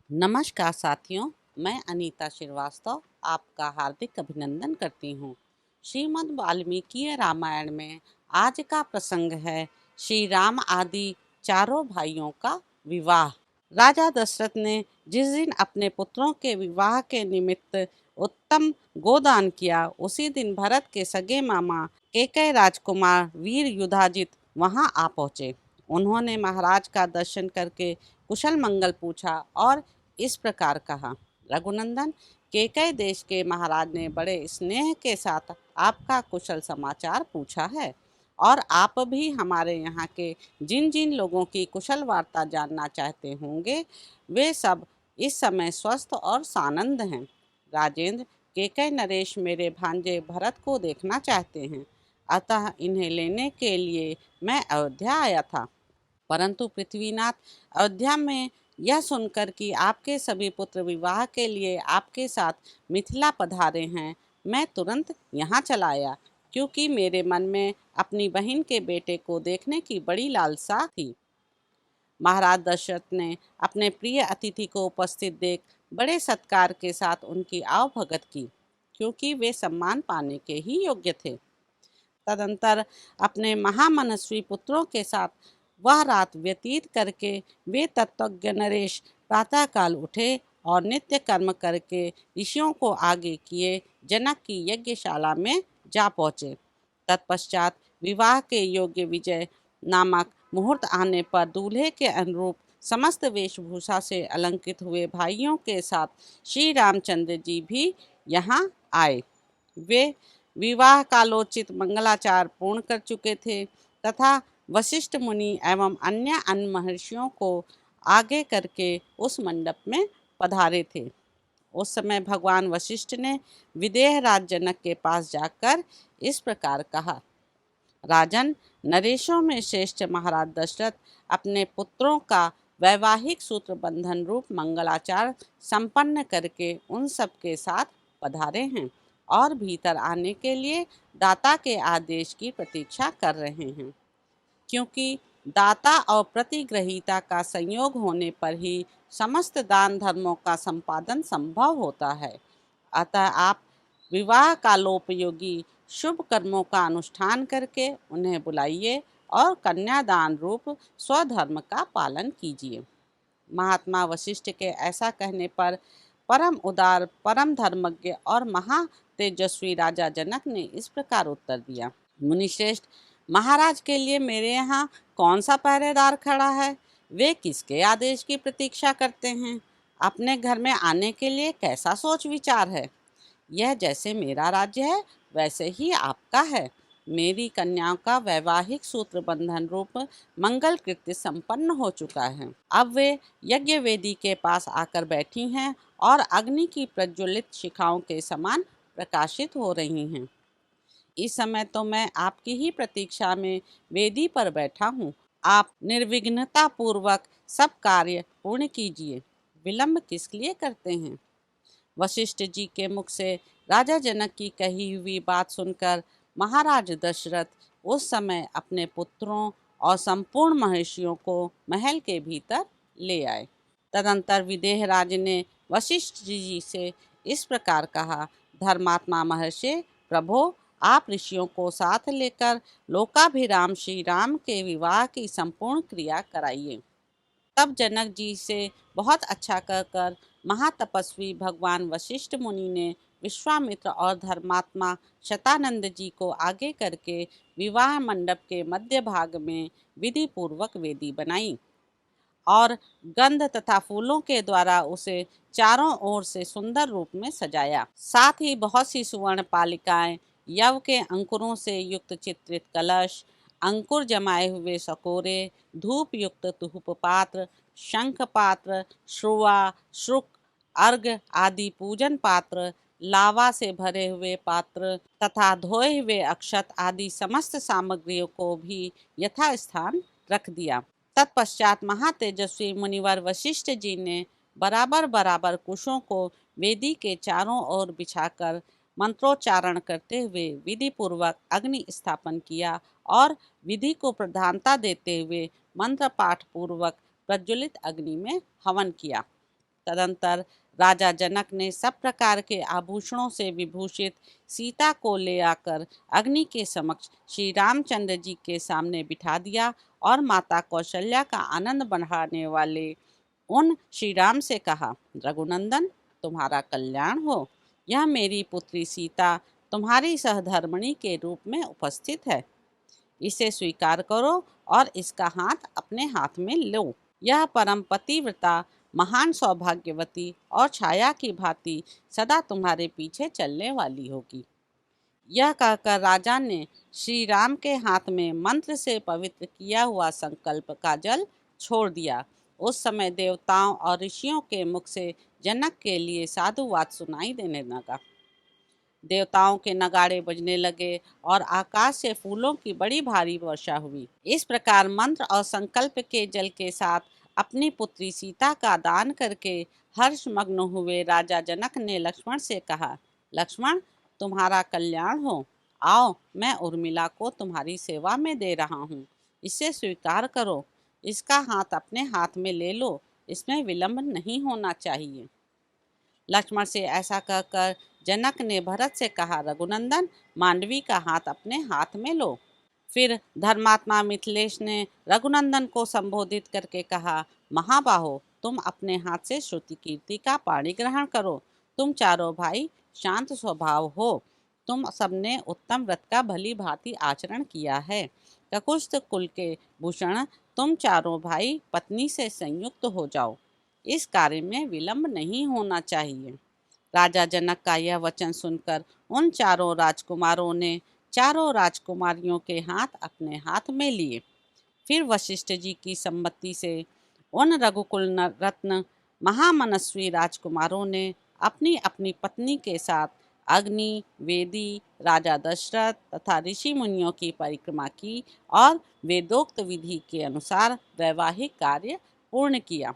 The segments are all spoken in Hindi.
नमस्कार साथियों, मैं अनीता श्रीवास्तव आपका हार्दिक अभिनंदन करती हूँ। श्रीमद् वाल्मीकि रामायण में आज का प्रसंग है श्री राम आदि चारों भाइयों का विवाह। राजा दशरथ ने जिस दिन अपने पुत्रों के विवाह के निमित्त उत्तम गोदान किया, उसी दिन भरत के सगे मामा कैकेयी राजकुमार वीर युधाजित वहां आ पहुंचे। उन्होंने महाराज का दर्शन करके कुशल मंगल पूछा और इस प्रकार कहा, रघुनंदन, कैकेयी देश के महाराज ने बड़े स्नेह के साथ आपका कुशल समाचार पूछा है और आप भी हमारे यहाँ के जिन जिन लोगों की कुशल वार्ता जानना चाहते होंगे, वे सब इस समय स्वस्थ और सानंद हैं। राजेंद्र, कैकेयी नरेश मेरे भांजे भरत को देखना चाहते हैं, अतः इन्हें लेने के लिए मैं अयोध्या आया था। परंतु पृथ्वीनाथ, अयोध्या में यह सुनकर कि आपके सभी पुत्र विवाह के लिए आपके साथ मिथिला पधारे हैं, मैं तुरंत यहाँ चला आया, क्योंकि मेरे मन में अपनी बहन के बेटे को देखने की बड़ी लालसा थी। महाराज दशरथ ने अपने प्रिय अतिथि को उपस्थित देख बड़े सत्कार के साथ उनकी आवभगत की, क्योंकि वे सम्मान पाने के ही योग्य थे। तदंतर अपने महामनस्वी पुत्रों के साथ वह रात व्यतीत करके वे तत्वज्ञ नरेश प्रातःकाल उठे और नित्य कर्म करके ऋषियों को आगे किए जनक की यज्ञशाला में जा पहुँचे। तत्पश्चात विवाह के योग्य विजय नामक मुहूर्त आने पर दूल्हे के अनुरूप समस्त वेशभूषा से अलंकृत हुए भाइयों के साथ श्री रामचंद्र जी भी यहाँ आए। वे विवाह कालोचित मंगलाचार पूर्ण कर चुके थे तथा वशिष्ठ मुनि एवं अन्य महर्षियों को आगे करके उस मंडप में पधारे थे। उस समय भगवान वशिष्ठ ने विदेह राज जनक के पास जाकर इस प्रकार कहा, राजन, नरेशों में श्रेष्ठ महाराज दशरथ अपने पुत्रों का वैवाहिक सूत्र बंधन रूप मंगलाचार संपन्न करके उन सब के साथ पधारे हैं और भीतर आने के लिए दाता के आदेश की प्रतीक्षा कर रहे हैं, क्योंकि दाता और प्रतिग्रहीता का संयोग होने पर ही समस्त दान धर्मों का संपादन संभव होता है। अतः आप विवाह कालोपयोगी शुभ कर्मों का अनुष्ठान करके उन्हें बुलाइए और कन्यादान रूप स्वधर्म का पालन कीजिए। महात्मा वशिष्ठ के ऐसा कहने पर परम उदार, परम धर्मज्ञ और महा तेजस्वी राजा जनक ने इस प्रकार उत्तर दिया, मुनिश्रेष्ठ, महाराज के लिए मेरे यहाँ कौन सा पहरेदार खड़ा है? वे किसके आदेश की प्रतीक्षा करते हैं? अपने घर में आने के लिए कैसा सोच विचार है? यह जैसे मेरा राज्य है वैसे ही आपका है। मेरी कन्याओं का वैवाहिक सूत्र बंधन रूप मंगल कृत्य संपन्न हो चुका है। अब वे यज्ञ वेदी के पास आकर बैठी हैं और अग्नि की प्रज्वलित शिखाओं के समान प्रकाशित हो रही हैं। इस समय तो मैं आपकी ही प्रतीक्षा में वेदी पर बैठा हूँ। आप निर्विघ्नता पूर्वक सब कार्य पूर्ण कीजिए, विलंब किस लिए करते हैं? वशिष्ठ जी के मुख से राजा जनक की कही हुई बात सुनकर महाराज दशरथ उस समय अपने पुत्रों और संपूर्ण महर्षियों को महल के भीतर ले आए। तदंतर विदेह राज ने वशिष्ठ जी से इस प्रकार कहा, धर्मात्मा महर्षि, प्रभो, आप ऋषियों को साथ लेकर लोकाभिराम श्री राम के विवाह की संपूर्ण क्रिया कराइए। तब जनक जी से बहुत अच्छा कहकर महातपस्वी भगवान वशिष्ठ मुनि ने विश्वामित्र और धर्मात्मा शतानंद जी को आगे करके विवाह मंडप के मध्य भाग में विधि पूर्वक वेदी बनाई और गंध तथा फूलों के द्वारा उसे चारों ओर से सुंदर रूप में सजाया। साथ ही बहुत सी सुवर्ण पालिकाएं, यव के अंकुरों से युक्त चित्रित कलश, अंकुर जमाए हुए सकोरे, धूप युक्त धूप पात्र, शंख पात्र, श्रुवा, श्रुक, अर्घ आदि पूजन पात्र, लावा से भरे हुए पात्र तथा धोए हुए अक्षत आदि समस्त सामग्रियों को भी यथास्थान रख दिया। तत्पश्चात महातेजस्वी मुनिवर वशिष्ठ जी ने बराबर बराबर कुशों को वेदी के चारों ओर बिछाकर मंत्रोच्चारण करते हुए विधि पूर्वक अग्नि स्थापन किया और विधि को प्रधानता देते हुए मंत्र पाठ पूर्वक प्रज्वलित अग्नि में हवन किया। तदंतर राजा जनक ने सब प्रकार के आभूषणों से विभूषित सीता को ले आकर अग्नि के समक्ष श्री रामचंद्र जी के सामने बिठा दिया और माता कौशल्या का आनंद बढ़ाने वाले उन श्री राम से कहा, रघुनंदन, तुम्हारा कल्याण हो। यह मेरी पुत्री सीता तुम्हारी सहधर्मिणी के रूप में उपस्थित है। इसे स्वीकार करो और इसका हाथ अपने हाथ में लो। यह परम पतिव्रता महान सौभाग्यवती और छाया की भांति सदा तुम्हारे पीछे चलने वाली होगी। यह कहकर राजा ने श्री राम के हाथ में मंत्र से पवित्र किया हुआ संकल्प का जल छोड़ दिया। उस समय देवताओं और ऋषियों के मुख से जनक के लिए साधुवाद सुनाई देने लगा। देवताओं के नगाड़े बजने लगे और आकाश से फूलों की बड़ी भारी वर्षा हुई। इस प्रकार मंत्र और संकल्प के जल के साथ अपनी पुत्री सीता का दान करके हर्षमग्न हुए राजा जनक ने लक्ष्मण से कहा, लक्ष्मण, तुम्हारा कल्याण हो। आओ, मैं उर्मिला को तुम्हारी सेवा में दे रहा हूँ। इसे स्वीकार करो। इसका हाथ अपने हाथ में ले लो। इसमें विलंब नहीं होना चाहिए। लक्ष्मण से ऐसा कहकर जनक ने भरत से कहा, रघुनंदन, मांडवी का हाथ अपने हाथ में लो। फिर धर्मात्मा मिथिलेश ने रघुनंदन को संबोधित करके कहा, महाबाहो, तुम अपने हाथ से श्रुति कीर्ति का पाणी ग्रहण करो। तुम चारों भाई शांत स्वभाव हो। तुम सबने उत्तम व्रत का भली भांति आचरण किया है। ककुस्थ कुल के भूषण तुम चारों भाई पत्नी से संयुक्त हो जाओ। इस कार्य में विलंब नहीं होना चाहिए। राजा जनक का यह वचन सुनकर उन चारों राजकुमारों ने चारों राजकुमारियों के हाथ अपने हाथ में लिए। फिर वशिष्ठ जी की सम्मति से उन रघुकुल रत्न महामनस्वी राजकुमारों ने अपनी अपनी पत्नी के साथ अग्नि, वेदी, राजा दशरथ तथा ऋषि मुनियों की परिक्रमा की और वेदोक्त विधि के अनुसार वैवाहिक कार्य पूर्ण किया।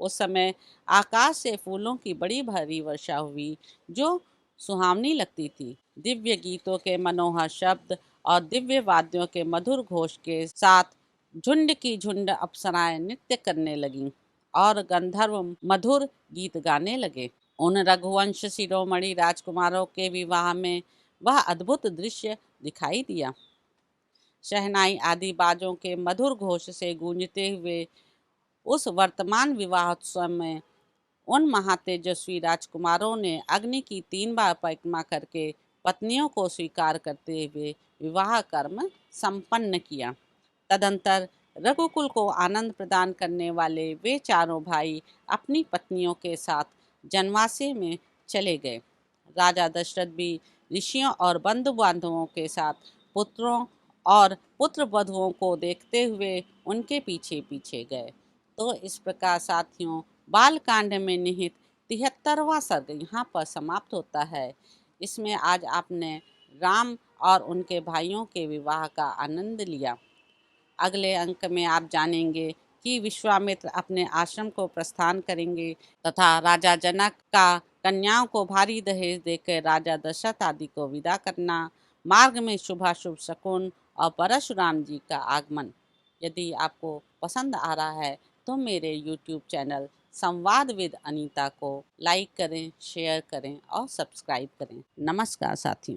उस समय आकाश से फूलों की बड़ी भारी वर्षा हुई जो सुहावनी लगती थी। दिव्य गीतों के मनोहर शब्द और दिव्य वाद्यों के मधुर घोष के साथ झुंड की झुंड अप्सराएं नृत्य करने लगीं और गंधर्व मधुर गीत गाने लगे। उन रघुवंश शिरोमणि राजकुमारों के विवाह में वह अद्भुत दृश्य दिखाई दिया। शहनाई आदि बाजों के मधुर घोष से गूंजते हुए उस वर्तमान विवाहोत्सव में उन महातेजस्वी राजकुमारों ने अग्नि की 3 बार परिक्रमा करके पत्नियों को स्वीकार करते हुए विवाह कर्म संपन्न किया। तदंतर रघुकुल को आनंद प्रदान करने वाले वे चारों भाई अपनी पत्नियों के साथ जनवासे में चले गए। राजा दशरथ भी ऋषियों और बंधु बांधवों के साथ पुत्रों और पुत्र वधुओं को देखते हुए उनके पीछे पीछे गए। तो इस प्रकार साथियों, बालकांड में निहित 73वां सर्ग यहाँ पर समाप्त होता है। इसमें आज आपने राम और उनके भाइयों के विवाह का आनंद लिया। अगले अंक में आप जानेंगे कि विश्वामित्र अपने आश्रम को प्रस्थान करेंगे तथा राजा जनक का कन्याओं को भारी दहेज देकर राजा दशरथ आदि को विदा करना, मार्ग में शुभाशुभ शकुन और परशुराम जी का आगमन। यदि आपको पसंद आ रहा है तो मेरे YouTube चैनल संवाद विद अनीता को लाइक करें, शेयर करें और सब्सक्राइब करें। नमस्कार साथियों।